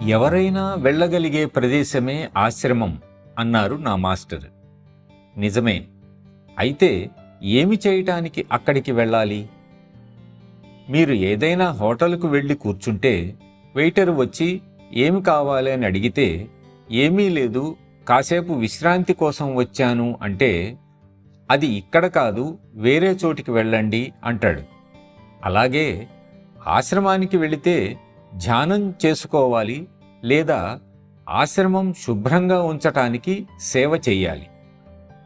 ఎవరైనా వెళ్ళగలిగే ప్రదేశమే ఆశ్రమం అన్నారు నా మాస్టర్. నిజమే. అయితే ఏమి చేయటానికి అక్కడికి వెళ్ళాలి? మీరు ఏదైనా హోటల్కు వెళ్ళి కూర్చుంటే వెయిటర్ వచ్చి ఏమి కావాలి అని అడిగితే ఏమీ లేదు, కాసేపు విశ్రాంతి కోసం వచ్చాను అంటే అది ఇక్కడ కాదు, వేరే చోటికి వెళ్ళండి అంటాడు. అలాగే ఆశ్రమానికి వెళితే ధ్యానం చేసుకోవాలి లేదా ఆశ్రమం శుభ్రంగా ఉంచటానికి సేవ చెయ్యాలి.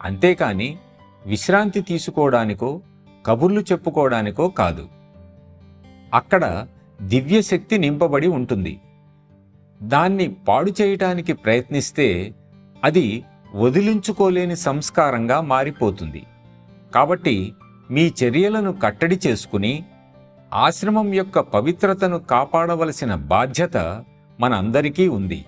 అంతేకాని విశ్రాంతి తీసుకోవడానికో కబుర్లు చెప్పుకోవడానికో కాదు. అక్కడ దివ్యశక్తి నింపబడి ఉంటుంది. దాన్ని పాడు చేయటానికి ప్రయత్నిస్తే అది వదిలించుకోలేని సంస్కారంగా మారిపోతుంది. కాబట్టి మీ చర్యలను కట్టడి చేసుకుని ఆశ్రమం యొక్క పవిత్రతను కాపాడవలసిన బాధ్యత మనందరికీ ఉంది.